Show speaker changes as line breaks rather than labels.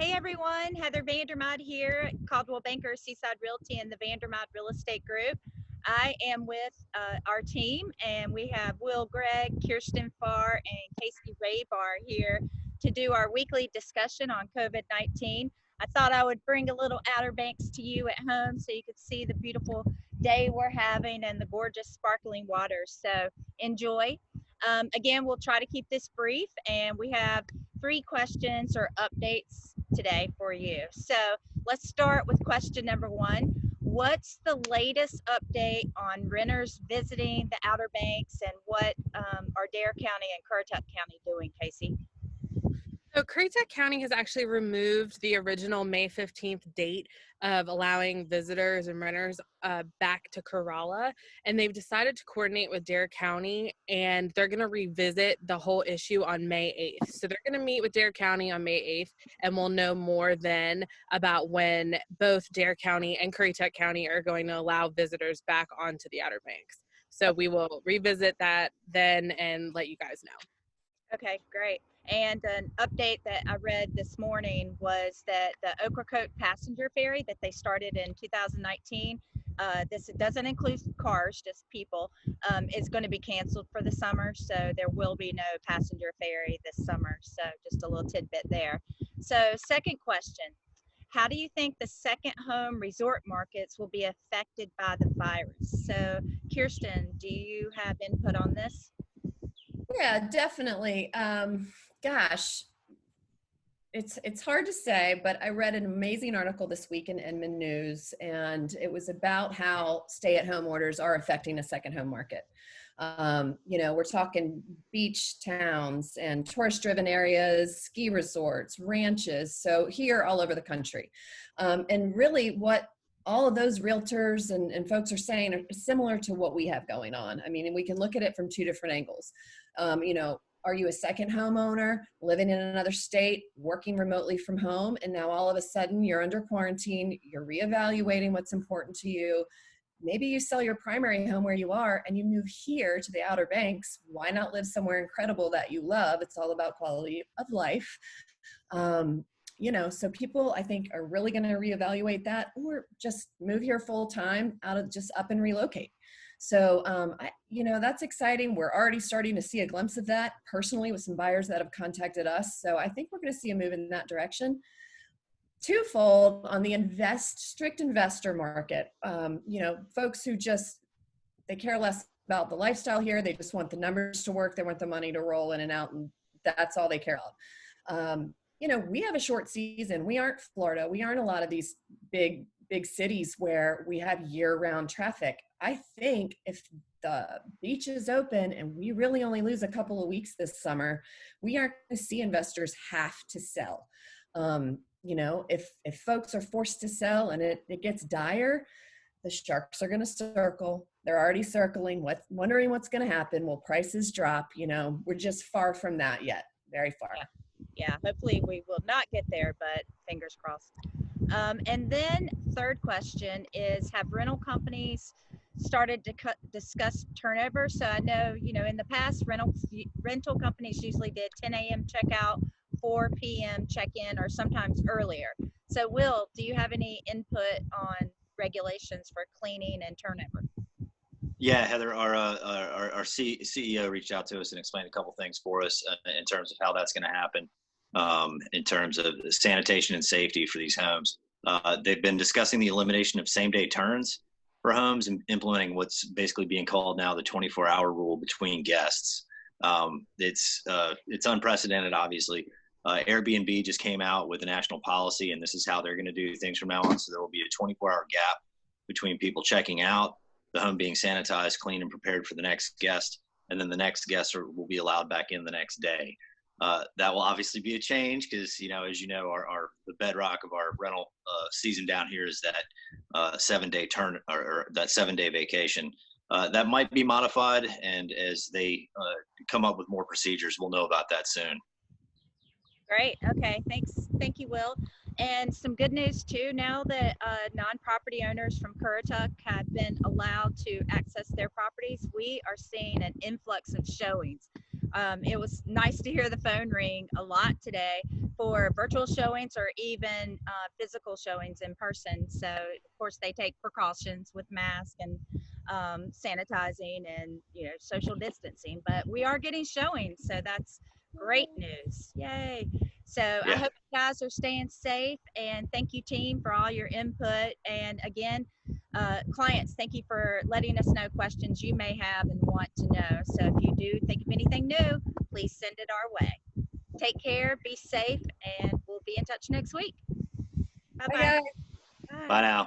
Hey everyone, Heather VanderMyde here at Coldwell Banker Seaside Realty and the VanderMyde Real Estate Group. I am with our team, and we have Will, Gregg, Kiirsten Farr, and Kasey Rabar here to do our weekly discussion on COVID-19. I thought I would bring a little Outer Banks to you at home so you could see the beautiful day we're having and the gorgeous sparkling waters. So enjoy. Again, we'll try to keep this brief, and we have 3 questions or updates today for you. So let's start with question number 1. What's the latest update on renters visiting the Outer Banks, and what are Dare County and Currituck County doing, Kasey?
So Currituck County has actually removed the original May 15th date of allowing visitors and renters back to Corolla, and they've decided to coordinate with Dare County, and they're going to revisit the whole issue on May 8th. So they're going to meet with Dare County on May 8th, and we'll know more then about when both Dare County and Currituck County are going to allow visitors back onto the Outer Banks. So we will revisit that then and let you guys know.
Okay, great. And an update that I read this morning was that the Ocracoke passenger ferry that they started in 2019, this doesn't include cars, just people, is going to be canceled for the summer. So there will be no passenger ferry this summer. So just a little tidbit there. So second question, how do you think the second home resort markets will be affected by the virus? So Kiirsten, do you have input on this?
Yeah, definitely. Gosh, it's hard to say, but I read an amazing article this week in Inman News, and it was about how stay-at-home orders are affecting the second home market. We're talking beach towns and tourist-driven areas, ski resorts, ranches, so here all over the country. And really what all of those realtors and folks are saying are similar to what we have going on. I mean, and we can look at it from 2 different angles. Are you a second homeowner living in another state, working remotely from home, and now all of a sudden you're under quarantine, you're reevaluating what's important to you. Maybe you sell your primary home where you are and you move here to the Outer Banks. Why not live somewhere incredible that you love? It's all about quality of life. So people, I think, are really going to reevaluate that, or just move here full time just up and relocate. So, that's exciting. We're already starting to see a glimpse of that personally with some buyers that have contacted us. So I think we're going to see a move in that direction. Twofold on the strict investor market. Folks who they care less about the lifestyle here. They just want the numbers to work. They want the money to roll in and out, and that's all they care about. We have a short season. We aren't Florida. We aren't a lot of these big cities where we have year-round traffic. I think if the beach is open and we really only lose a couple of weeks this summer, we aren't going to see investors have to sell. If folks are forced to sell and it gets dire, the sharks are going to circle. They're already circling, wondering what's going to happen. Will prices drop? We're just far from that yet. Very far.
Yeah, hopefully we will not get there, but fingers crossed. And then third question is, have rental companies started to discuss turnover? So I know, in the past, rental companies usually did 10 a.m. checkout, 4 p.m. check-in, or sometimes earlier. So Will, do you have any input on regulations for cleaning and turnover?
Yeah, Heather, our CEO reached out to us and explained a couple things for us in terms of how that's going to happen, in terms of sanitation and safety for these homes. They've been discussing the elimination of same-day turns for homes and implementing what's basically being called now the 24-hour rule between guests. It's unprecedented, obviously. Airbnb just came out with a national policy, and this is how they're going to do things from now on. So there will be a 24-hour gap between people checking out, the home being sanitized, clean, and prepared for the next guest, and then the next guest will be allowed back in the next day. That will obviously be a change because, as you know, the bedrock of our rental season down here is that 7-day turn or that 7-day vacation. That might be modified, and as they come up with more procedures, we'll know about that soon.
Great. Okay. Thanks. Thank you, Will. And some good news too, now that non-property owners from Currituck have been allowed to access their properties, we are seeing an influx of showings. It was nice to hear the phone ring a lot today for virtual showings or even physical showings in person. So of course they take precautions with masks and sanitizing and social distancing, but we are getting showings, so that's great news. Yay. So I
Yeah.
hope you guys are staying safe, and thank you, team, for all your input. And again, clients, thank you for letting us know questions you may have and want to know. So if you do think of anything new, please send it our way. Take care, be safe, and we'll be in touch next week. Bye-bye.
Bye, guys.
Bye.
Bye now.